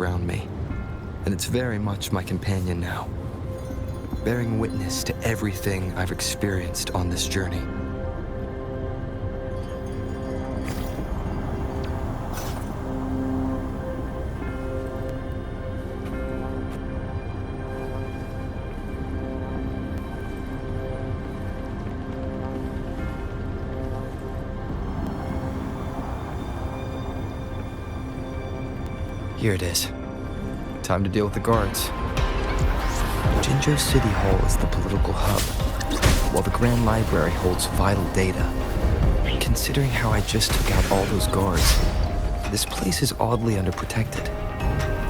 around me, and it's very much my companion now, bearing witness to everything I've experienced on this journey. Here it is. Time to deal with the guards. Jinzhou City Hall is the political hub, while the Grand Library holds vital data. Considering how I just took out all those guards, this place is oddly underprotected.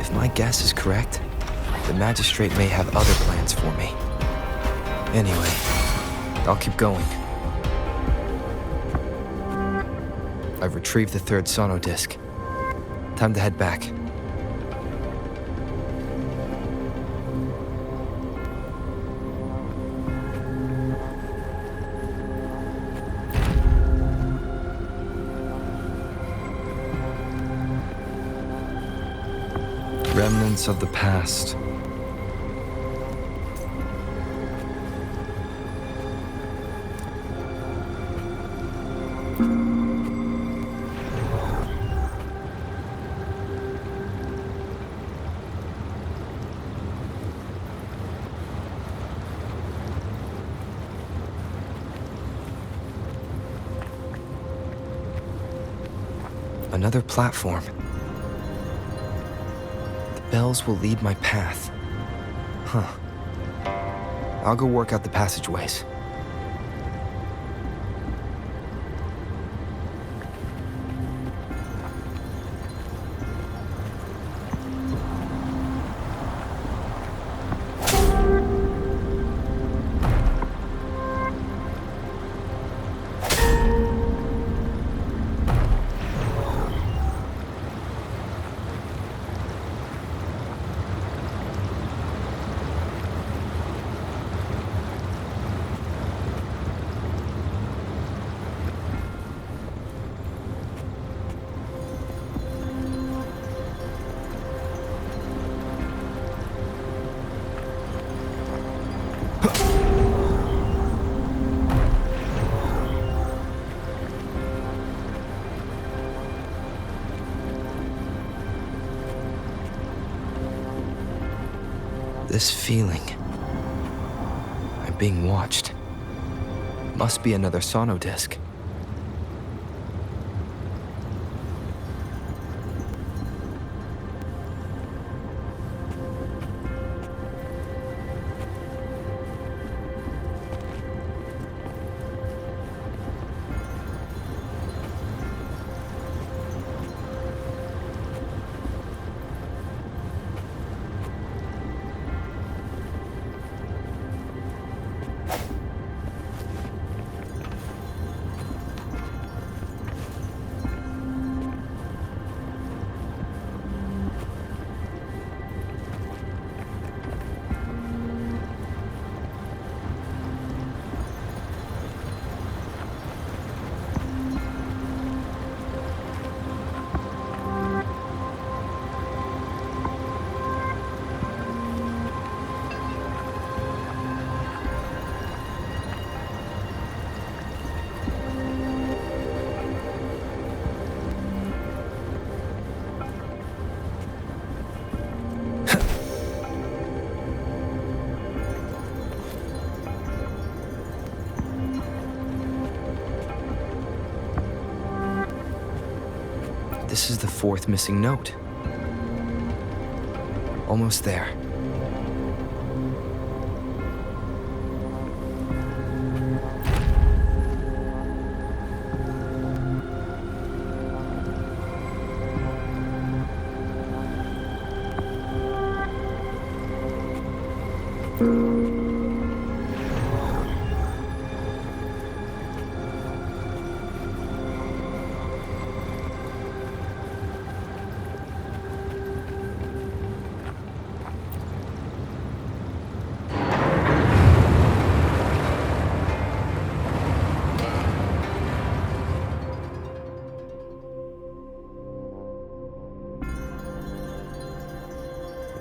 If my guess is correct, the magistrate may have other plans for me. Anyway, I'll keep going. I've retrieved the third sono disc. Time to head back. Remnants of the past. Another platform. Bells will lead my path. Huh. I'll go work out the passageways. This feeling. I'm being watched. Must be another sono disc. This is the fourth missing note. Almost there.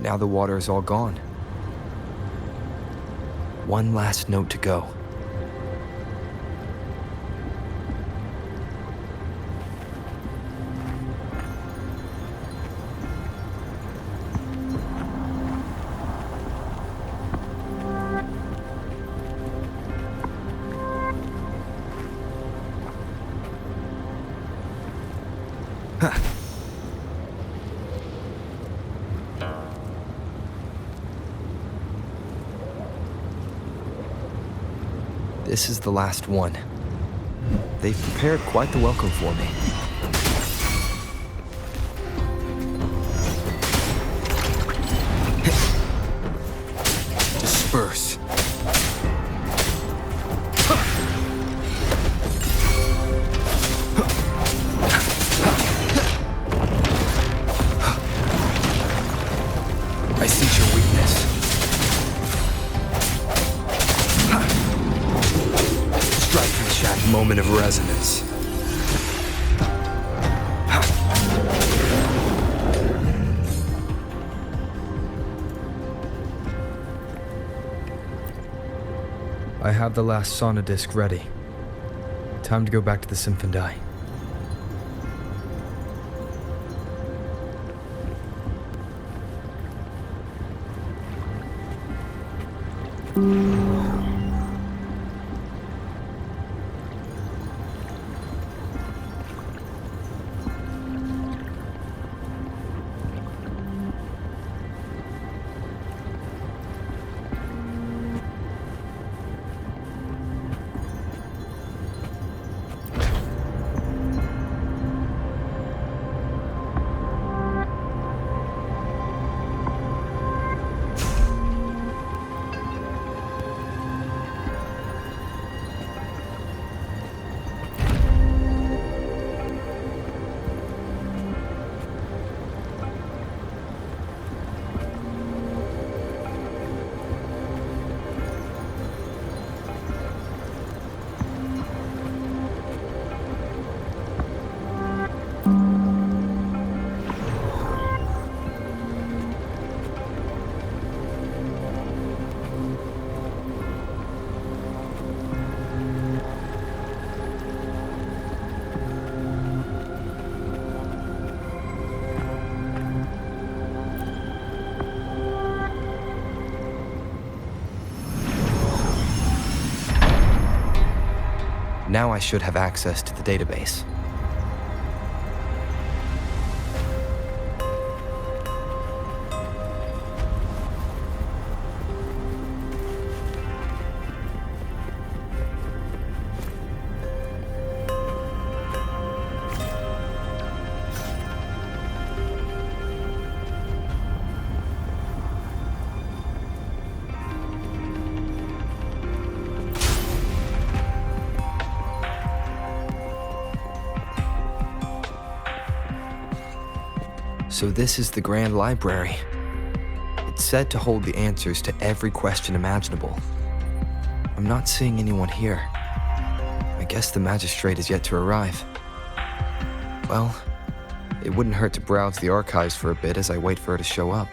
Now the water is all gone. One last note to go. This is the last one. They've prepared quite the welcome for me. Disperse. I sense your weakness. Moment of resonance. I have the last sauna disc ready. Time to go back to the Symphondai. Now I should have access to the database. So this is the Grand Library. It's said to hold the answers to every question imaginable. I'm not seeing anyone here. I guess the magistrate is yet to arrive. Well, it wouldn't hurt to browse the archives for a bit as I wait for her to show up.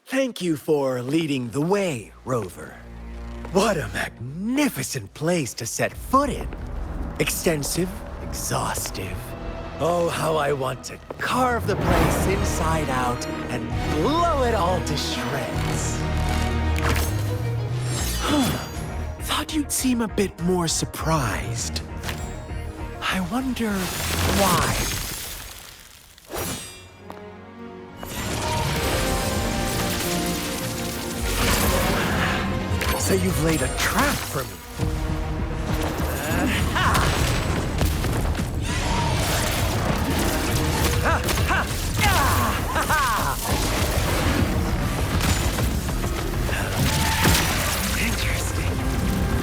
Thank you for leading the way, Rover. What a magnificent place to set foot in. Extensive, exhaustive. Oh, how I want to carve the place inside out and blow it all to shreds. Thought you'd seem a bit more surprised. I wonder why. So you've laid a trap for me. Interesting.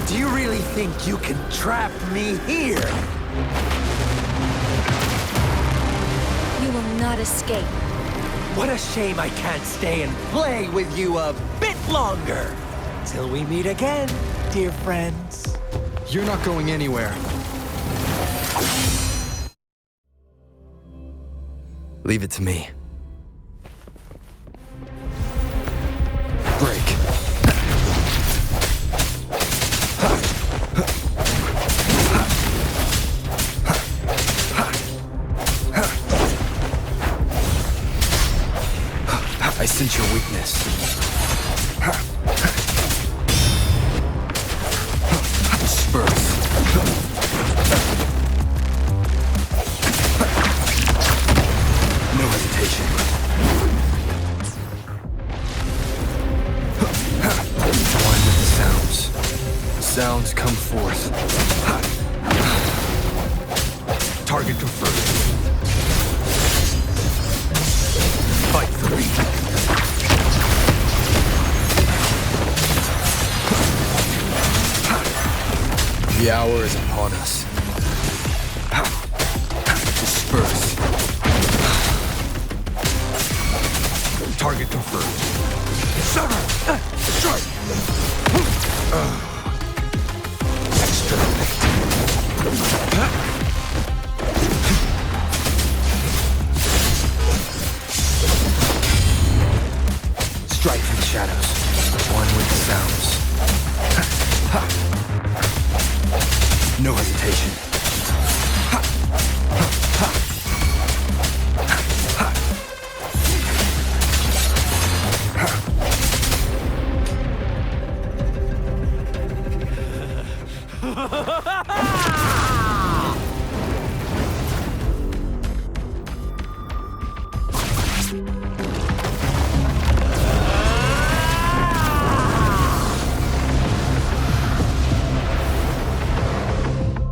Do you really think you can trap me here? You will not escape. What a shame I can't stay and play with you a bit longer. Till we meet again, dear friends. You're not going anywhere. Leave it to me. Break. I sense your weakness. Disperse. No hesitation. One with the sounds. Sounds come forth. Target confirmed. Fight for me. The hour is upon us. Disperse. Target confirmed. Sever! Strike! Exterminate. Strike from the shadows. One with the sounds. No hesitation.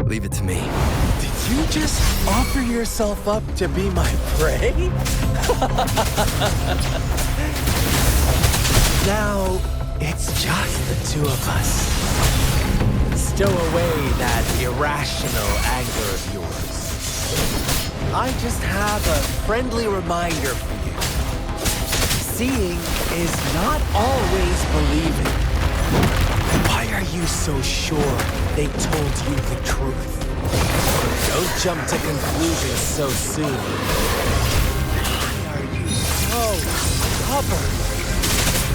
Leave it to me. Did you just offer yourself up to be my prey? Now, it's just the two of us. Stow away that irrational anger of yours. I just have a friendly reminder for you. Seeing is not always believing. Why are you so sure they told you the truth? Don't jump to conclusions so soon. Why are you so stubborn?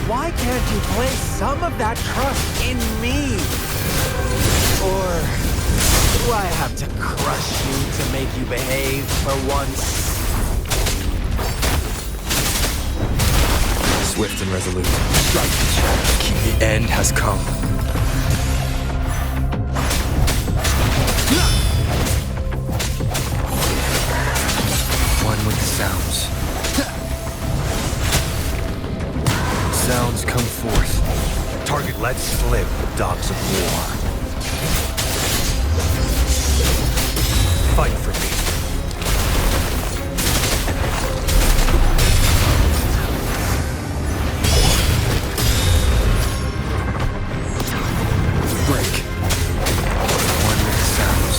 Why can't you place some of that trust in me? Or do I have to crush you to make you behave for once? Swift and resolute. Strike the shadow. The end has come. One with the sounds. Sounds come forth. Target let slip, dogs of war. Fight for me. Break. One with the sounds.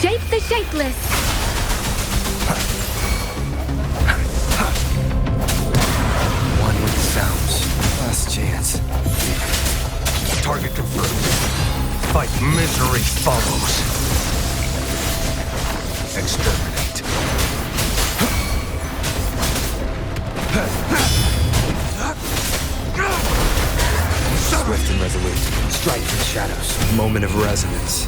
Shape the shapeless. One with the sounds. Last chance. Target confirmed. Fight misery follows. Exterminate. Swift and resolute. Strike from the shadows. Moment of resonance.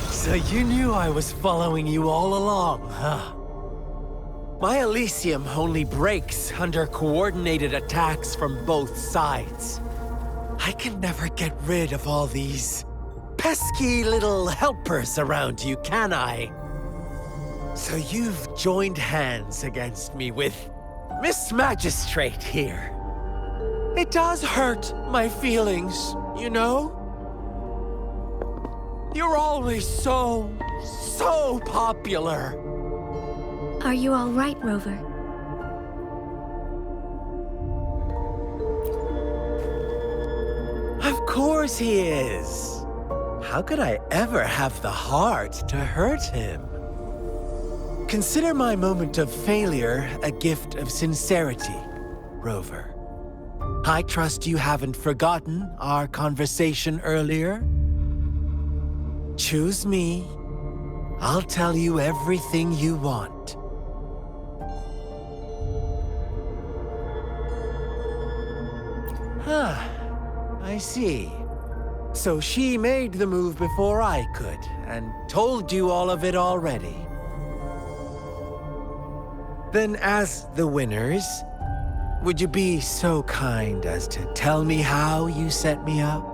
So you knew I was following you all along, huh? My Elysium only breaks under coordinated attacks from both sides. I can never get rid of all these pesky little helpers around you, can I? So you've joined hands against me with Miss Magistrate here. It does hurt my feelings, you know? You're always so popular. Are you all right, Rover? Of course he is. How could I ever have the heart to hurt him? Consider my moment of failure a gift of sincerity, Rover. I trust you haven't forgotten our conversation earlier. Choose me. I'll tell you everything you want. I see. So she made the move before I could, and told you all of it already. Then as the winners, would you be so kind as to tell me how you set me up?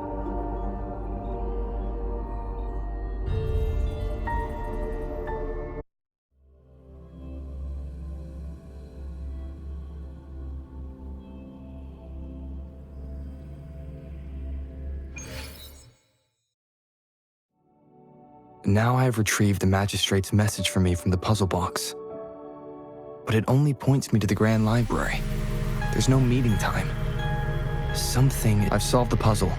Now I have retrieved the magistrate's message for me from the puzzle box. But it only points me to the Grand Library. There's no meeting time. I've solved the puzzle.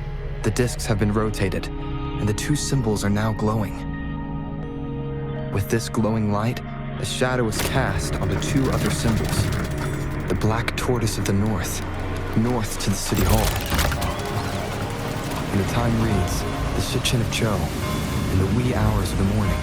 The discs have been rotated, and the two symbols are now glowing. With this glowing light, a shadow is cast onto two other symbols. The black tortoise of the north to the city hall. And the time reads, the Shichin of Cho, in the wee hours of the morning.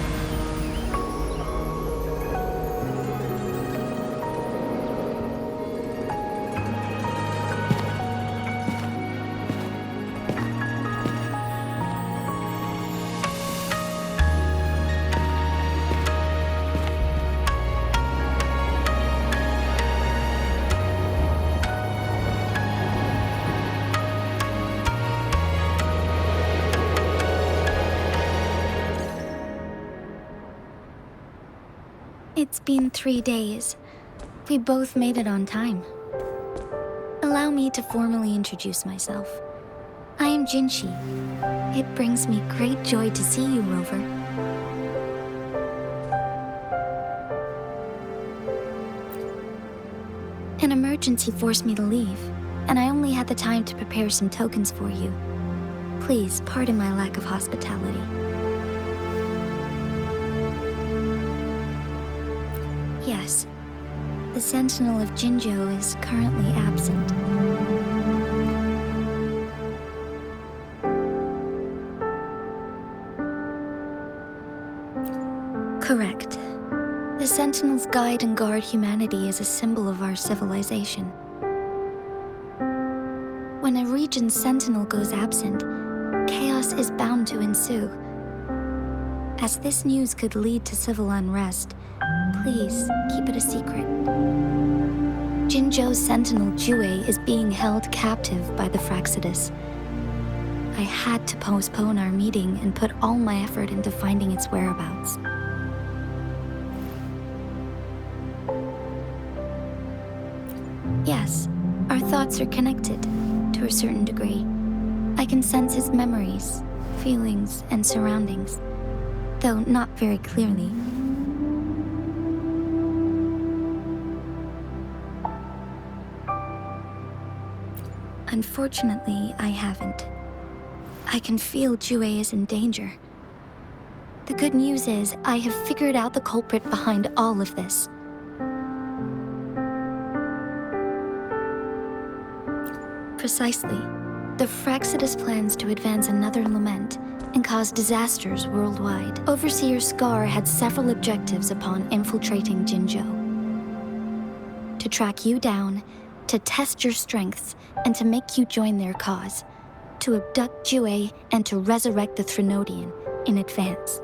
It's been 3 days. We both made it on time. Allow me to formally introduce myself. I am Jinshi. It brings me great joy to see you, Rover. An emergency forced me to leave, and I only had the time to prepare some tokens for you. Please pardon my lack of hospitality. Yes, the Sentinel of Jinzhou is currently absent. Correct. The Sentinels guide and guard humanity as a symbol of our civilization. When a region's Sentinel goes absent, chaos is bound to ensue. As this news could lead to civil unrest, please keep it a secret. Jinzhou's Sentinel Jue is being held captive by the Fraxidus. I had to postpone our meeting and put all my effort into finding its whereabouts. Yes, our thoughts are connected, to a certain degree. I can sense his memories, feelings, and surroundings, though not very clearly. Unfortunately, I haven't. I can feel Jue is in danger. The good news is, I have figured out the culprit behind all of this. Precisely. The Fraxidus plans to advance another lament and cause disasters worldwide. Overseer Scar had several objectives upon infiltrating Jinzhou. To track you down, to test your strengths, and to make you join their cause. To abduct Jue and to resurrect the Threnodian in advance.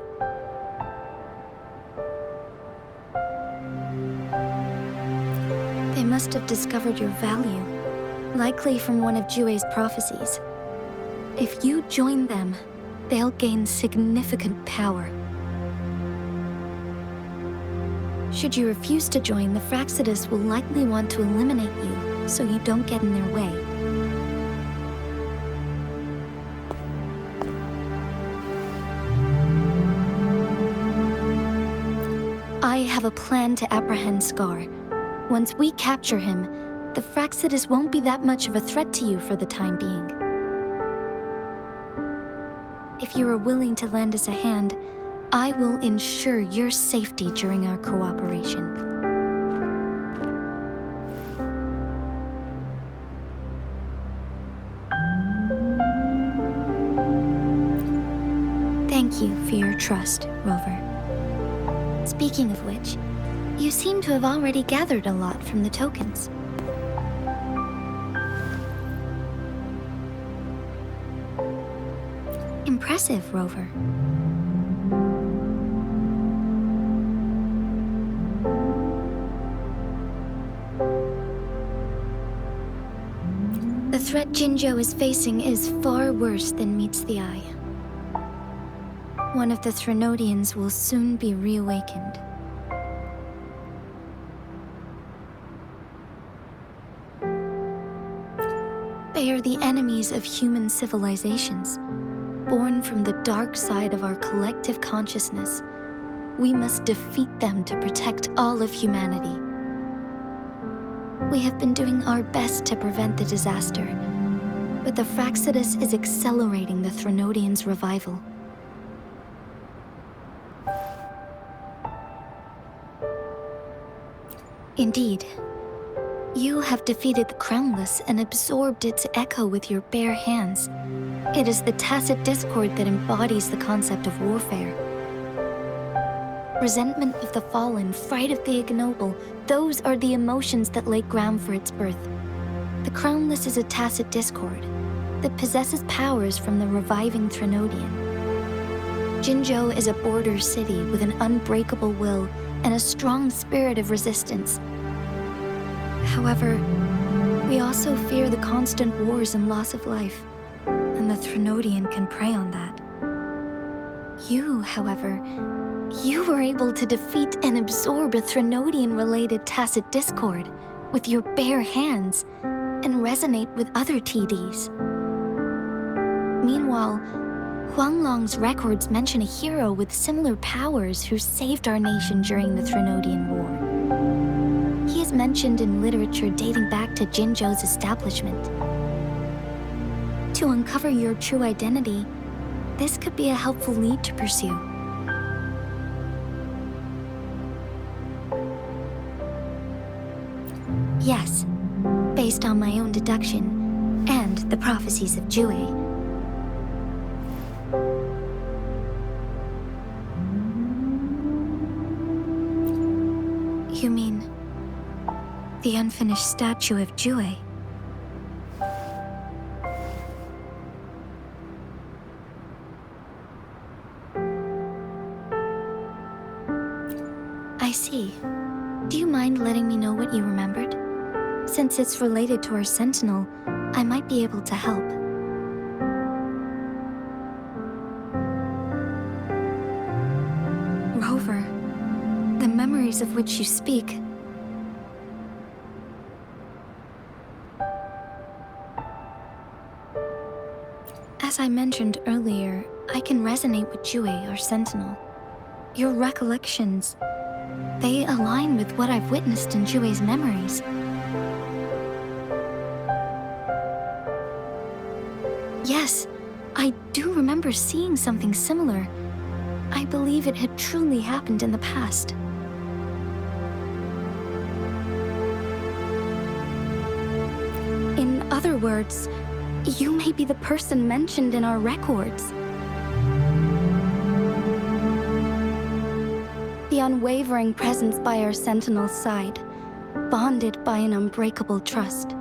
They must have discovered your value, likely from one of Jue's prophecies. If you join them, they'll gain significant power. Should you refuse to join, the Fraxidus will likely want to eliminate you, so you don't get in their way. have a plan to apprehend Scar. Once we capture him, the Fraxidus won't be that much of a threat to you for the time being. If you are willing to lend us a hand, I will ensure your safety during our cooperation. Thank you for your trust, Rover. Speaking of which, you seem to have already gathered a lot from the tokens. Impressive, Rover. The threat Jinzhou is facing is far worse than meets the eye. One of the Threnodians will soon be reawakened. They are the enemies of human civilizations, born from the dark side of our collective consciousness. We must defeat them to protect all of humanity. We have been doing our best to prevent the disaster, but the Fraxidus is accelerating the Threnodians' revival. Indeed, you have defeated the Crownless and absorbed its echo with your bare hands. It is the tacit discord that embodies the concept of warfare. Resentment of the fallen, fright of the ignoble, those are the emotions that lay ground for its birth. The Crownless is a tacit discord that possesses powers from the reviving Threnodian. Jinzhou is a border city with an unbreakable will and a strong spirit of resistance. However, we also fear the constant wars and loss of life, and the Threnodian can prey on that. You, however, you were able to defeat and absorb a Threnodian-related tacit discord with your bare hands and resonate with other TDs. Meanwhile, Huanglong's records mention a hero with similar powers who saved our nation during the Threnodian War. He is mentioned in literature dating back to Jinzhou's establishment. To uncover your true identity, this could be a helpful lead to pursue. Yes, based on my own deduction and the prophecies of Jue. You mean the unfinished statue of Jue? I see. Do you mind letting me know what you remembered? Since it's related to our Sentinel, I might be able to help. Rover, the memories of which you speak. As I mentioned earlier, I can resonate with Jue, our Sentinel. Your recollections, they align with what I've witnessed in Jue's memories. Yes, I do remember seeing something similar. I believe it had truly happened in the past. In other words, you may be the person mentioned in our records. The unwavering presence by our Sentinel's side, bonded by an unbreakable trust.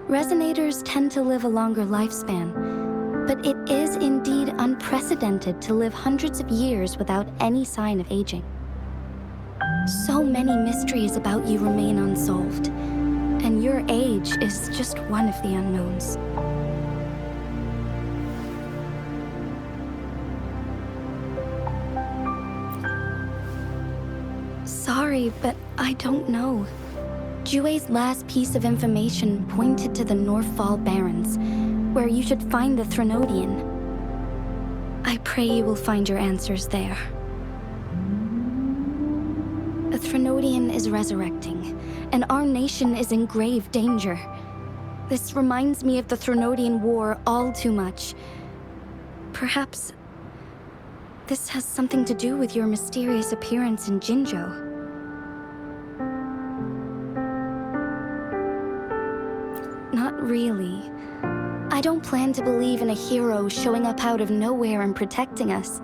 Resonators tend to live a longer lifespan, but it is indeed unprecedented to live hundreds of years without any sign of aging. So many mysteries about you remain unsolved, and your age is just one of the unknowns. Sorry, but I don't know. Jue's last piece of information pointed to the Northfall Barrens, where you should find the Threnodian. I pray you will find your answers there. A Threnodian is resurrecting, and our nation is in grave danger. This reminds me of the Threnodian War all too much. Perhaps this has something to do with your mysterious appearance in Jinzhou. Not really. I don't plan to believe in a hero showing up out of nowhere and protecting us.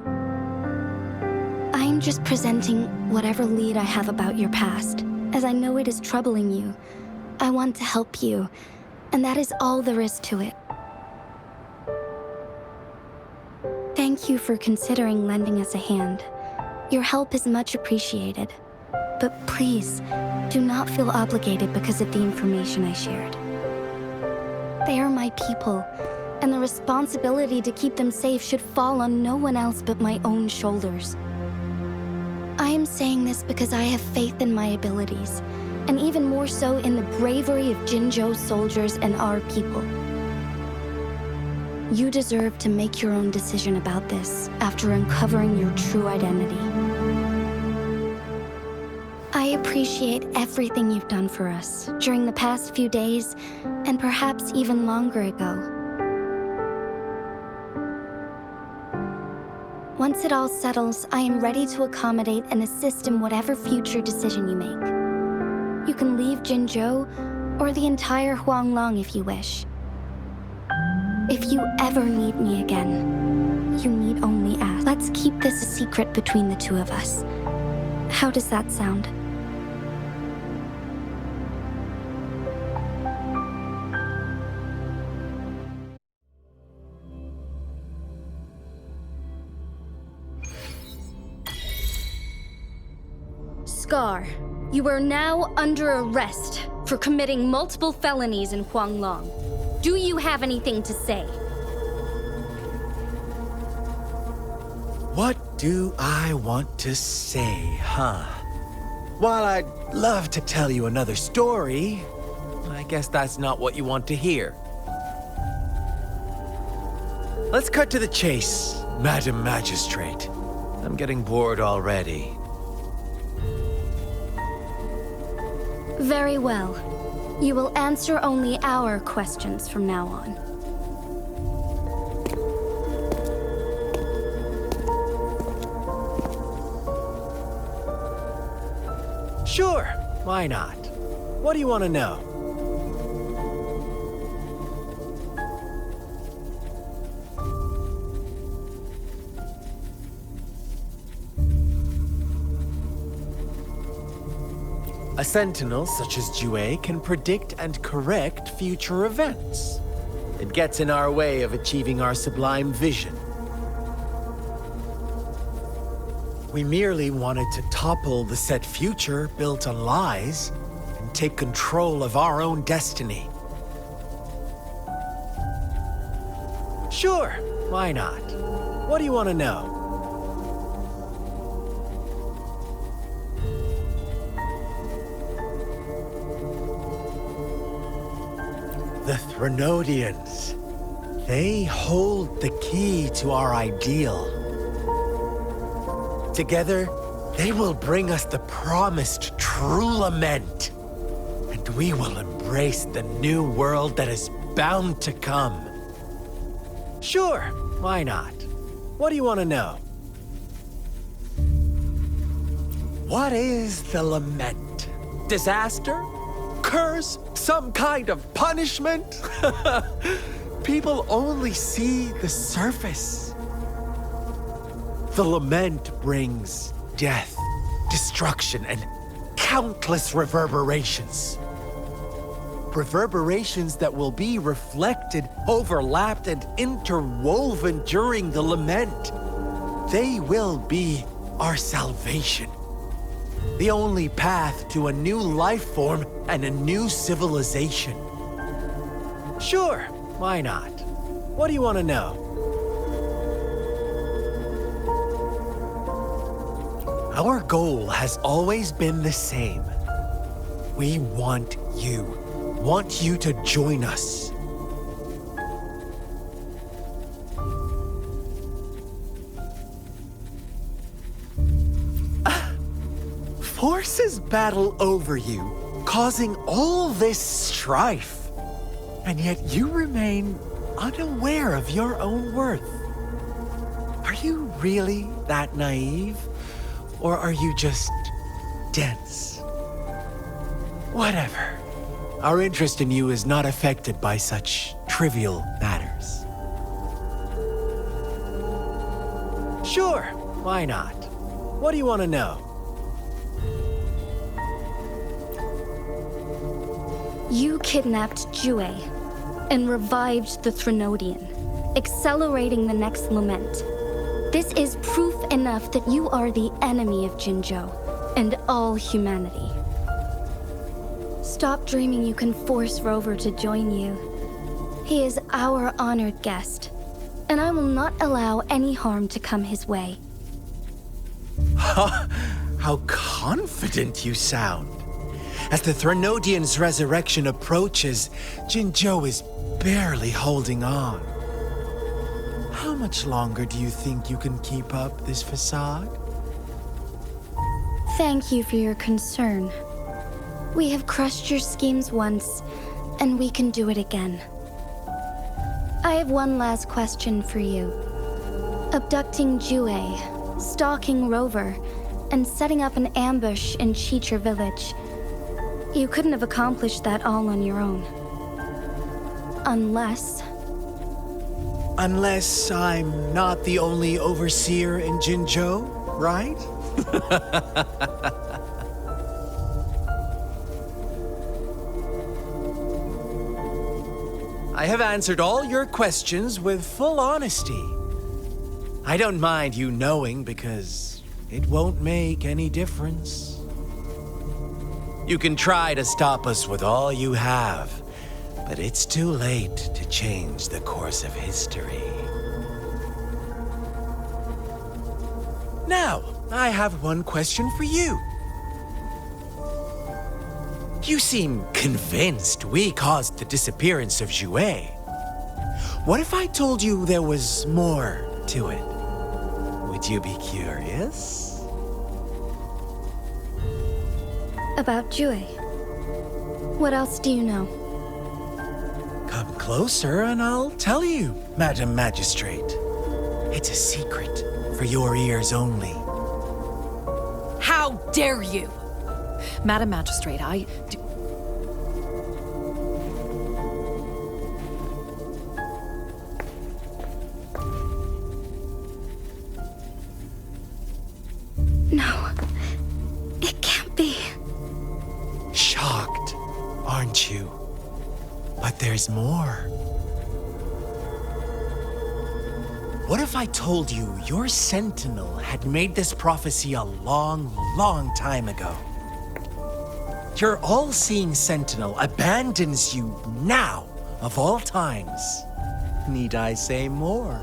I'm just presenting whatever lead I have about your past, as I know it is troubling you. I want to help you, and that is all there is to it. Thank you for considering lending us a hand. Your help is much appreciated. But please, do not feel obligated because of the information I shared. They are my people, and the responsibility to keep them safe should fall on no one else but my own shoulders. I am saying this because I have faith in my abilities, and even more so in the bravery of Jinzhou's soldiers and our people. You deserve to make your own decision about this after uncovering your true identity. I appreciate everything you've done for us during the past few days, and perhaps even longer ago. Once it all settles, I am ready to accommodate and assist in whatever future decision you make. You can leave Jinzhou or the entire Huanglong if you wish. If you ever need me again, you need only ask. Let's keep this a secret between the two of us. How does that sound? Scar, you are now under arrest for committing multiple felonies in Huanglong. Do you have anything to say? What do I want to say, huh? While I'd love to tell you another story, I guess that's not what you want to hear. Let's cut to the chase, Madam Magistrate. I'm getting bored already. Very well. You will answer only our questions from now on. Sure, why not? What do you want to know? A sentinel such as Jue can predict and correct future events. It gets in our way of achieving our sublime vision. We merely wanted to topple the set future built on lies and take control of our own destiny. Sure, why not? What do you want to know? The Threnodians. They hold the key to our ideal. Together, they will bring us the promised true lament. And we will embrace the new world that is bound to come. Sure, why not? What do you want to know? What is the lament? Disaster? Curse? Some kind of punishment? People only see the surface. The lament brings death, destruction, and countless reverberations. Reverberations that will be reflected, overlapped, and interwoven during the lament. They will be our salvation. The only path to a new life form and a new civilization. Sure, why not? What do you want to know? Our goal has always been the same. We want you to join us. forces battle over you, causing all this strife. And yet you remain unaware of your own worth. Are you really that naive? Or are you just dense? Whatever. Our interest in you is not affected by such trivial matters. Sure, why not? What do you want to know? You kidnapped Jue and revived the Threnodian, accelerating the next lament. This is proof enough that you are the enemy of Jinzhou and all humanity. Stop dreaming you can force Rover to join you. He is our honored guest, and I will not allow any harm to come his way. How confident you sound. As the Threnodian's resurrection approaches, Jinzhou is barely holding on. How much longer do you think you can keep up this facade? Thank you for your concern. We have crushed your schemes once, and we can do it again. I have one last question for you. Abducting Jue, stalking Rover, and setting up an ambush in Chicha village. You couldn't have accomplished that all on your own. Unless I'm not the only overseer in Jinzhou, right? I have answered all your questions with full honesty. I don't mind you knowing because it won't make any difference. You can try to stop us with all you have, but it's too late to change the course of history. Now, I have one question for you. You seem convinced we caused the disappearance of Jue. What if I told you there was more to it? Would you be curious? about Jue. What else do you know? Come closer and I'll tell you, Madam Magistrate. It's a secret for your ears only. How dare you! Madam Magistrate, No, it can't be. Shocked, aren't you? But there's more. What if I told you your sentinel had made this prophecy a long, long time ago? Your all-seeing sentinel abandons you now, of all times. Need I say more?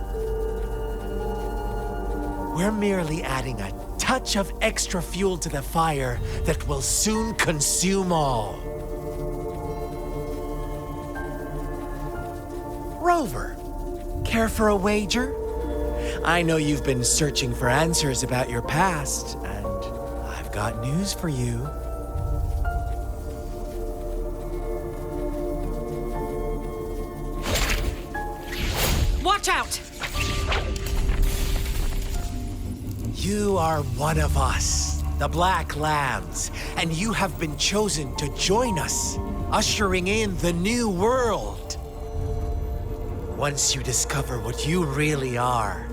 We're merely adding a touch of extra fuel to the fire that will soon consume all. Rover, care for a wager? I know you've been searching for answers about your past, and I've got news for you. watch out! You are one of us, the Black Lambs, and you have been chosen to join us, ushering in the new world. Once you discover what you really are,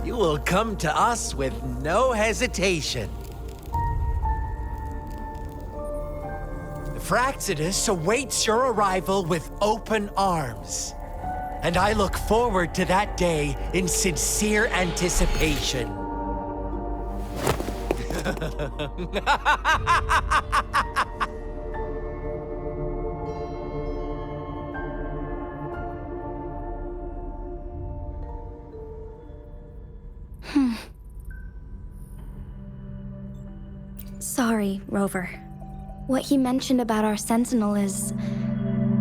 you will come to us with no hesitation. The Fraxidus awaits your arrival with open arms, and I look forward to that day in sincere anticipation. Sorry, Rover. What he mentioned about our sentinel is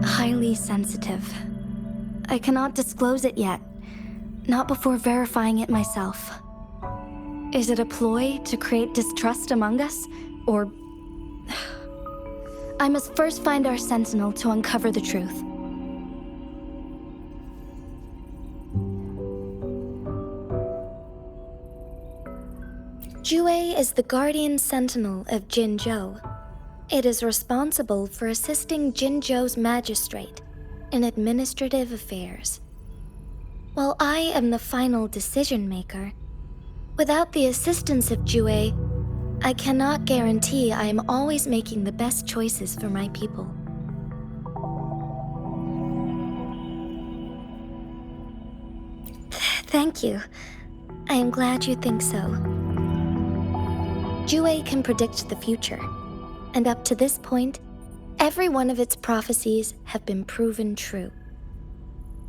highly sensitive. I cannot disclose it yet, not before verifying it myself. Is it a ploy to create distrust among us, or I must first find our sentinel to uncover the truth. Jue is the guardian sentinel of Jinzhou. It is responsible for assisting Jinzhou's magistrate in administrative affairs. While I am the final decision maker, without the assistance of Jue, I cannot guarantee I am always making the best choices for my people. Thank you. I am glad you think so. Jue can predict the future, and up to this point, every one of its prophecies have been proven true.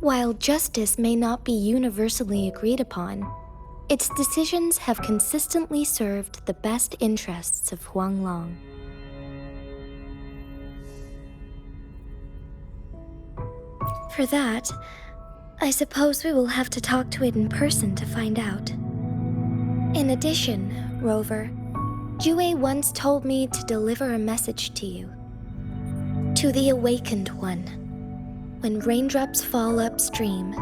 While justice may not be universally agreed upon, its decisions have consistently served the best interests of Huanglong. For that, I suppose we will have to talk to it in person to find out. In addition, Rover, Jue once told me to deliver a message to you. To the Awakened One. When raindrops fall upstream,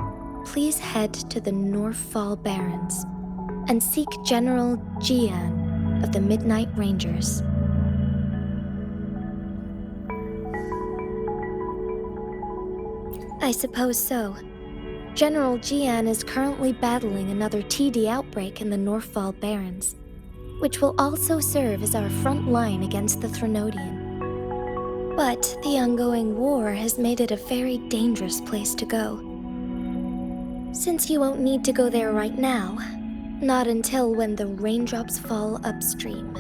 please head to the Northfall Barrens and seek General Jian of the Midnight Rangers. I suppose so. General Jian is currently battling another TD outbreak in the Northfall Barrens, which will also serve as our front line against the Threnodian. But the ongoing war has made it a very dangerous place to go. Since you won't need to go there right now, not until when the raindrops fall upstream.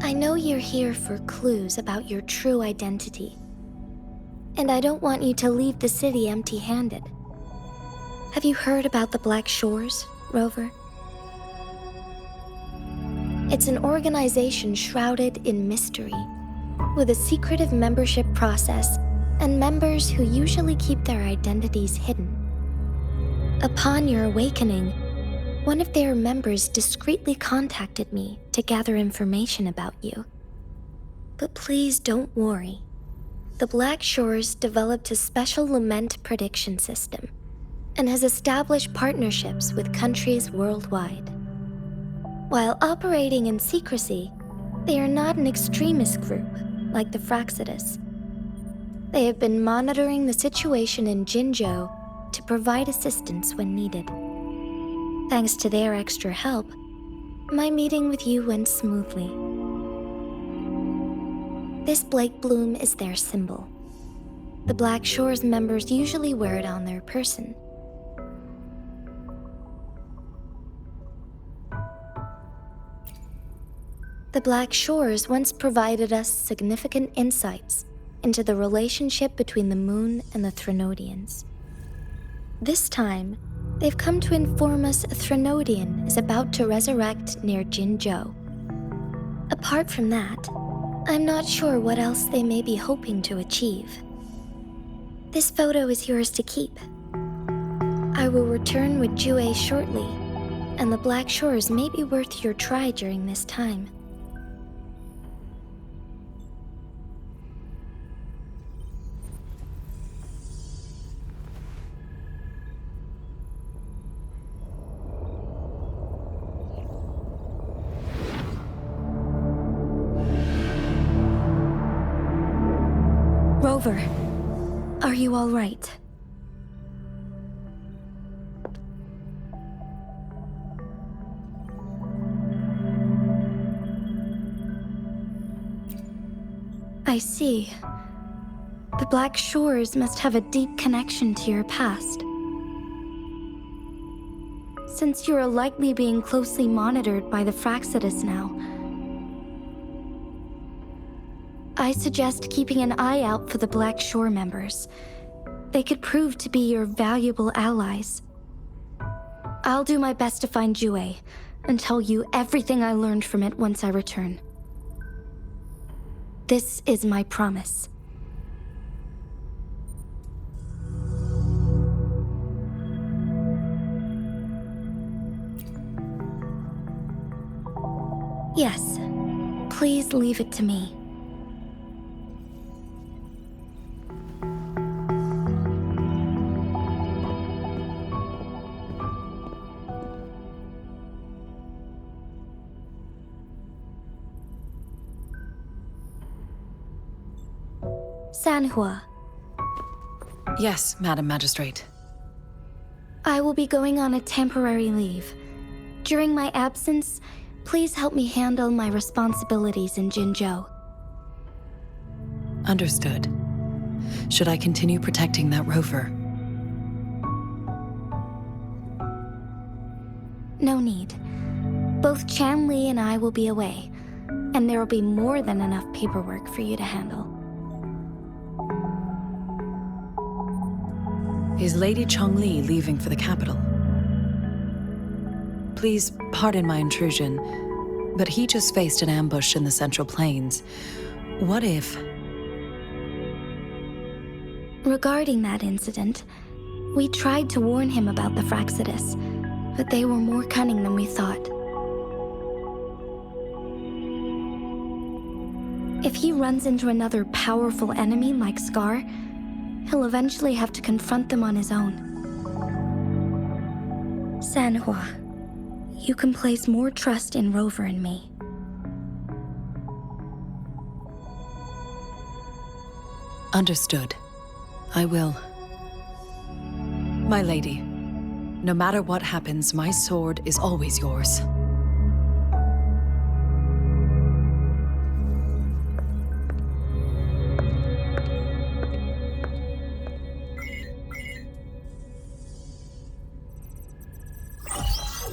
I know you're here for clues about your true identity, and I don't want you to leave the city empty-handed. Have you heard about the Black Shores, Rover? It's an organization shrouded in mystery, with a secretive membership process and members who usually keep their identities hidden. Upon your awakening, one of their members discreetly contacted me to gather information about you. But please don't worry. The Black Shores developed a special lament prediction system and has established partnerships with countries worldwide. While operating in secrecy, they are not an extremist group like the Fraxidus. They have been monitoring the situation in Jinzhou to provide assistance when needed. Thanks to their extra help, my meeting with you went smoothly. This Blake Bloom is their symbol. The Black Shores members usually wear it on their person. The Black Shores once provided us significant insights into the relationship between the Moon and the Threnodians. This time, they've come to inform us a Threnodian is about to resurrect near Jinzhou. Apart from that, I'm not sure what else they may be hoping to achieve. This photo is yours to keep. I will return with Jue shortly, and the Black Shores may be worth your try during this time. Rover, are you all right? I see. The Black Shores must have a deep connection to your past. Since you are likely being closely monitored by the Fraxidus now, I suggest keeping an eye out for the Black Shore members. They could prove to be your valuable allies. I'll do my best to find Jue and tell you everything I learned from it once I return. This is my promise. Yes, please leave it to me. Sanhua, Yes, Madam Magistrate. I will be going on a temporary leave. During my absence, please help me handle my responsibilities in Jinzhou. Understood. Should I continue protecting that rover? No need. Both Chan Li and I will be away, and there will be more than enough paperwork for you to handle. Is Lady Chongli leaving for the capital? Please pardon my intrusion, but he just faced an ambush in the Central Plains. What if... Regarding that incident, we tried to warn him about the Fraxidus, but they were more cunning than we thought. If he runs into another powerful enemy like Scar, he'll eventually have to confront them on his own. Sanhua, you can place more trust in Rover and me. Understood. I will. My lady, no matter what happens, my sword is always yours.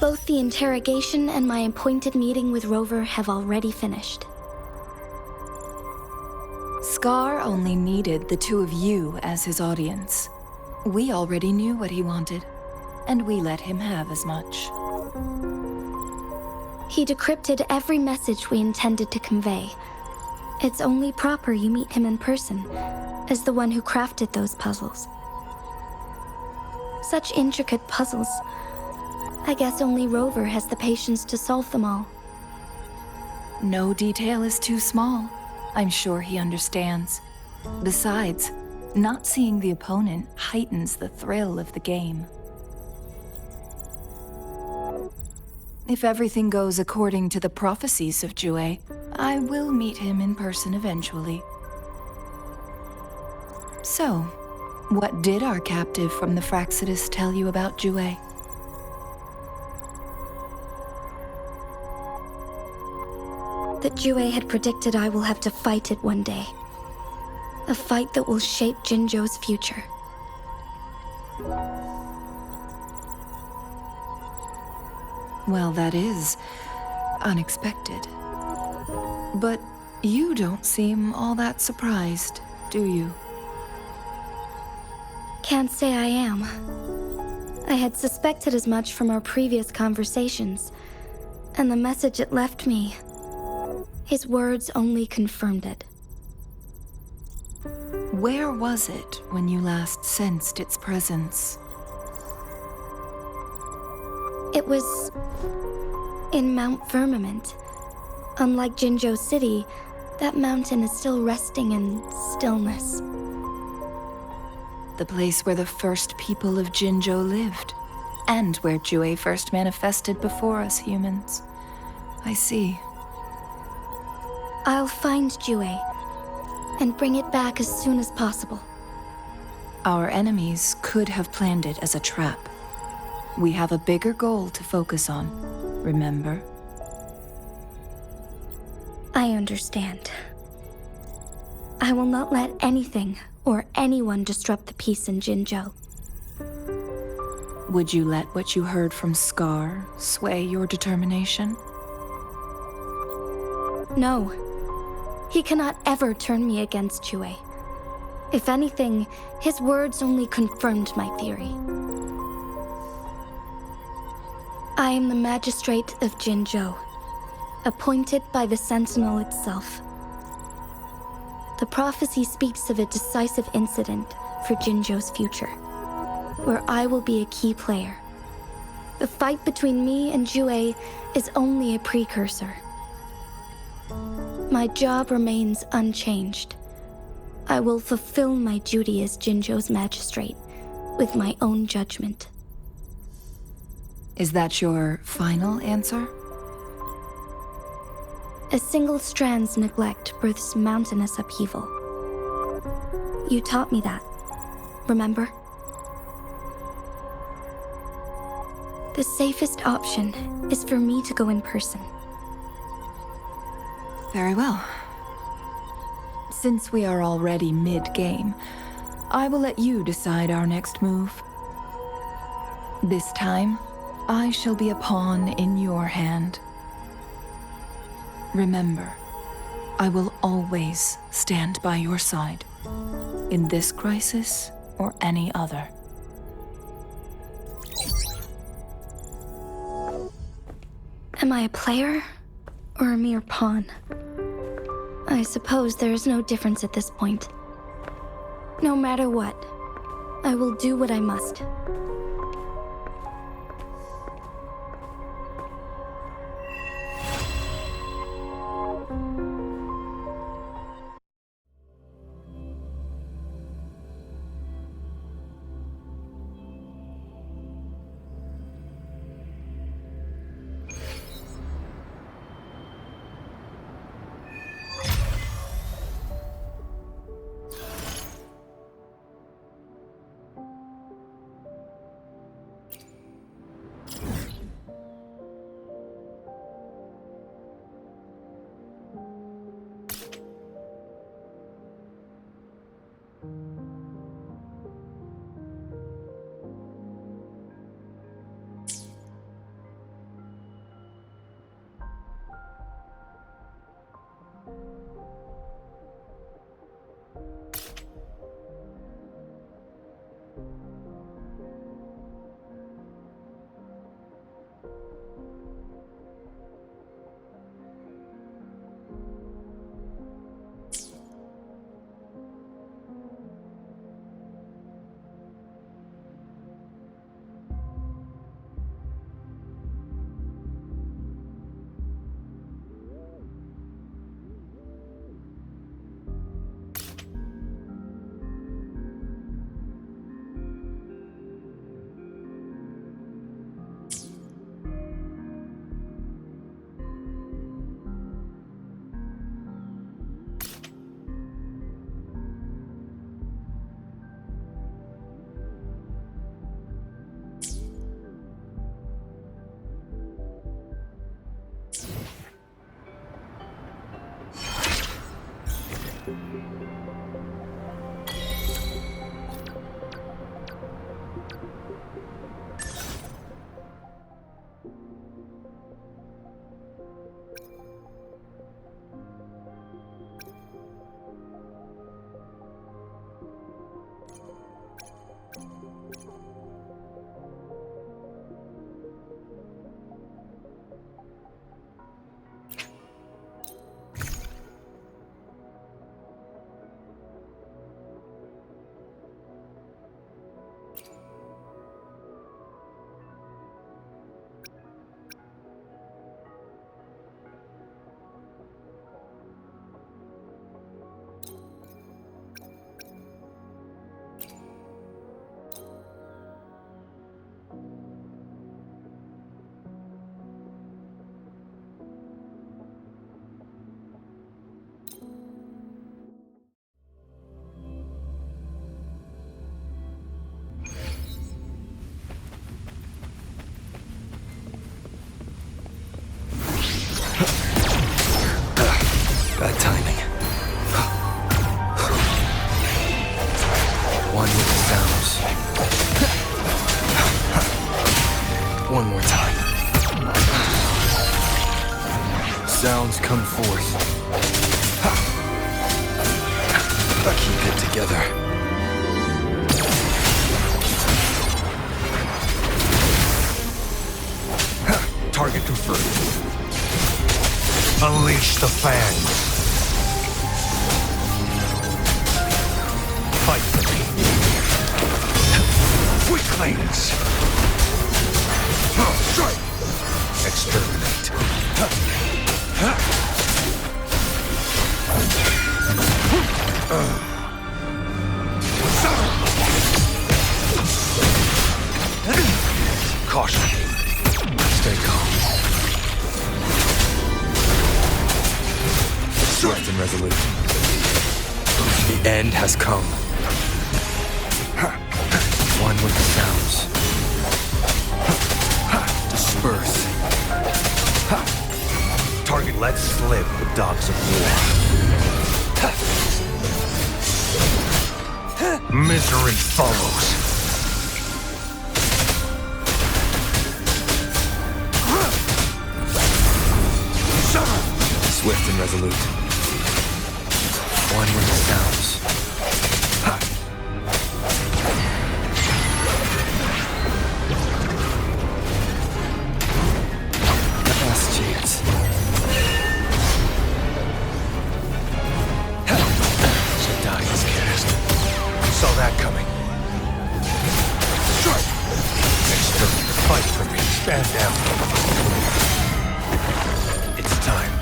Both the interrogation and my appointed meeting with Rover have already finished. Scar only needed the two of you as his audience. We already knew what he wanted, and we let him have as much. He decrypted every message we intended to convey. It's only proper you meet him in person, as the one who crafted those puzzles. Such intricate puzzles. I guess only Rover has the patience to solve them all. No detail is too small. I'm sure he understands. Besides, not seeing the opponent heightens the thrill of the game. If everything goes according to the prophecies of Jue, I will meet him in person eventually. So, what did our captive from the Fraxidus tell you about Jue? That Jue had predicted I will have to fight it one day. A fight that will shape Jinzhou's future. Well, that is unexpected. But you don't seem all that surprised, do you? Can't say I am. I had suspected as much from our previous conversations, and the message it left me, his words only confirmed it. Where was it when you last sensed its presence? It was in Mount Firmament. Unlike Jinzhou City, that mountain is still resting in stillness. The place where the first people of Jinzhou lived, and where Jue first manifested before us humans. I see. I'll find Jue and bring it back as soon as possible. Our enemies could have planned it as a trap. We have a bigger goal to focus on, remember? I understand. I will not let anything or anyone disrupt the peace in Jinzhou. Would you let what you heard from Scar sway your determination? No. He cannot ever turn me against Jue. If anything, his words only confirmed my theory. I am the magistrate of Jinzhou, appointed by the Sentinel itself. The prophecy speaks of a decisive incident for Jinzhou's future, where I will be a key player. The fight between me and Jue is only a precursor. My job remains unchanged. I will fulfill my duty as Jinzhou's magistrate with my own judgment. Is that your final answer? A single strand's neglect births mountainous upheaval. You taught me that. Remember? The safest option is for me to go in person. Very well. Since we are already mid-game, I will let you decide our next move. This time, I shall be a pawn in your hand. Remember, I will always stand by your side, in this crisis or any other. Am I a player or a mere pawn? I suppose there is no difference at this point. No matter what, I will do what I must. Bad timing. One with the sounds. One more time. Sounds come forth. Keep it together. Target confirmed. Unleash the fangs. Fight for me. Weaklings. Strike. Exterminate. Caution. Stay calm. Swift and resolute. The end has come. One with the sounds. Disperse. Target let slip the dogs of war. Misery follows. Swift and resolute. One with the sounds. Last chance. Jedi is cast. Saw that coming. Strike! Extra, fight for me. Stand down. It's time.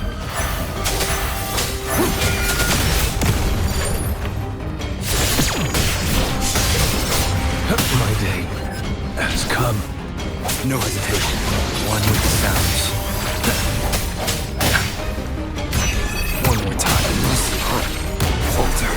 My day has come. No hesitation. One with the sounds. One more time. Must falter.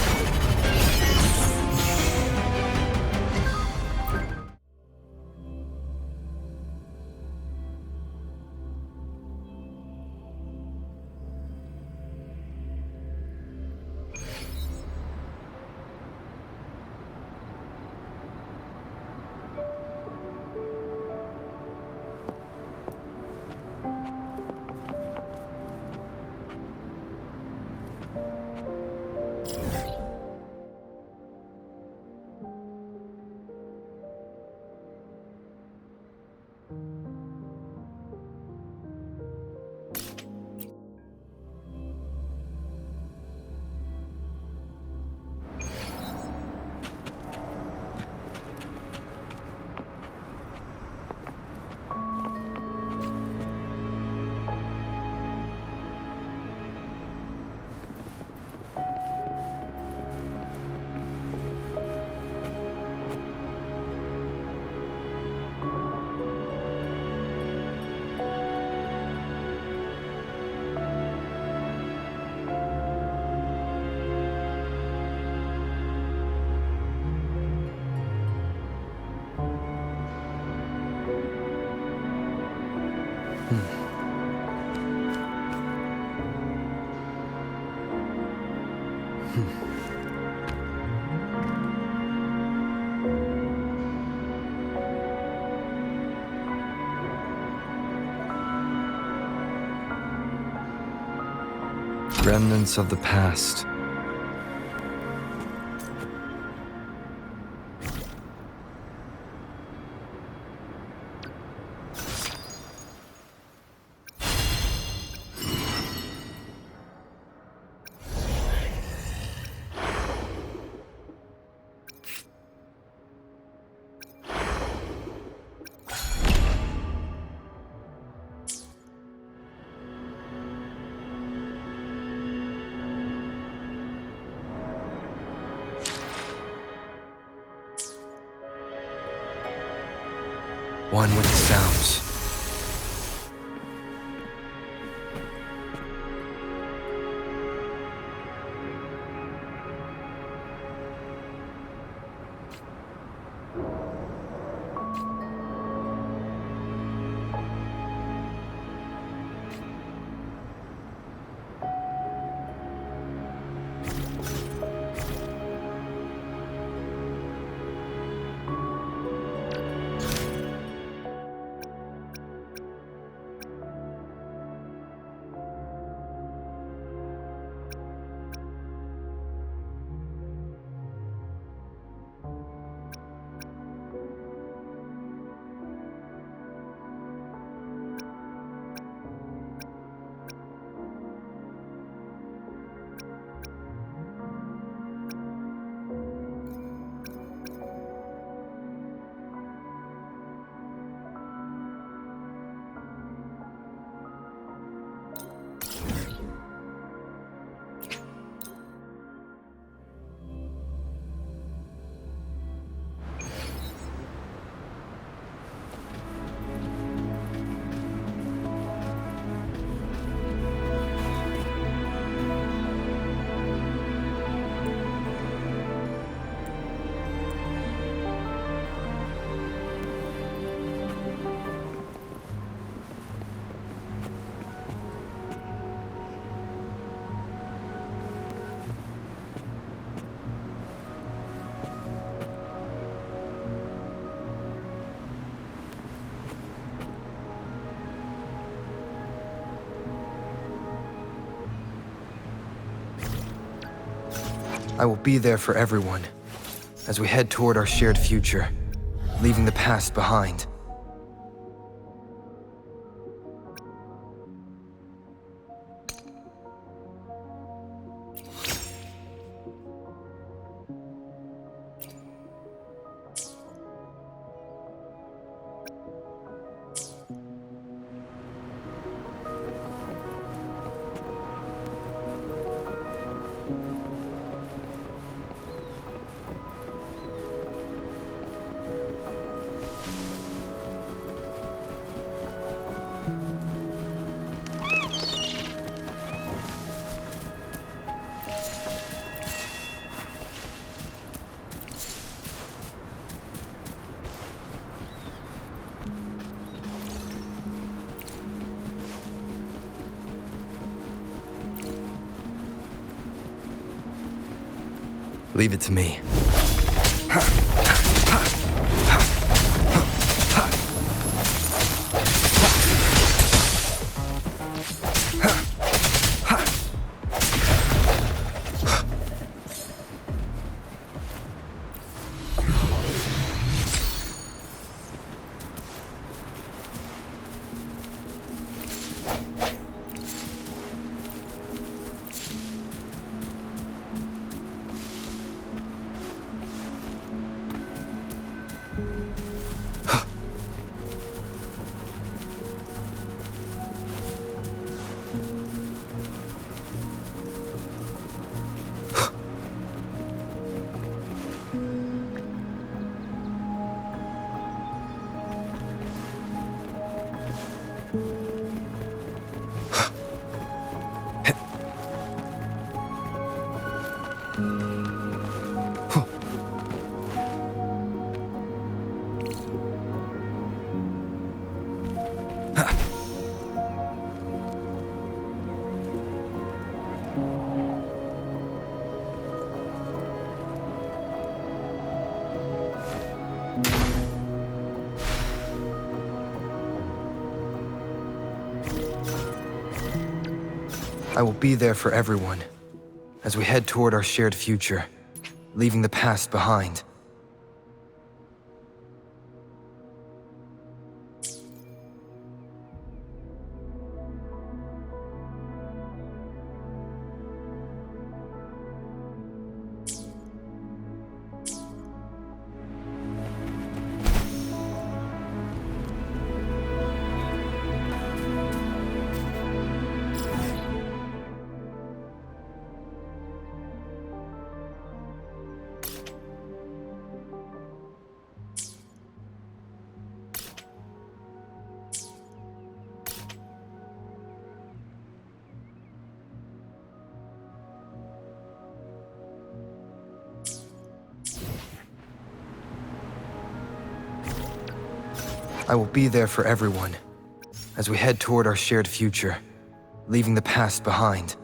Remnants of the past. One with the sounds. I will be there for everyone as we head toward our shared future, leaving the past behind. Leave it to me. I will be there for everyone as we head toward our shared future, leaving the past behind. I will be there for everyone as we head toward our shared future, leaving the past behind.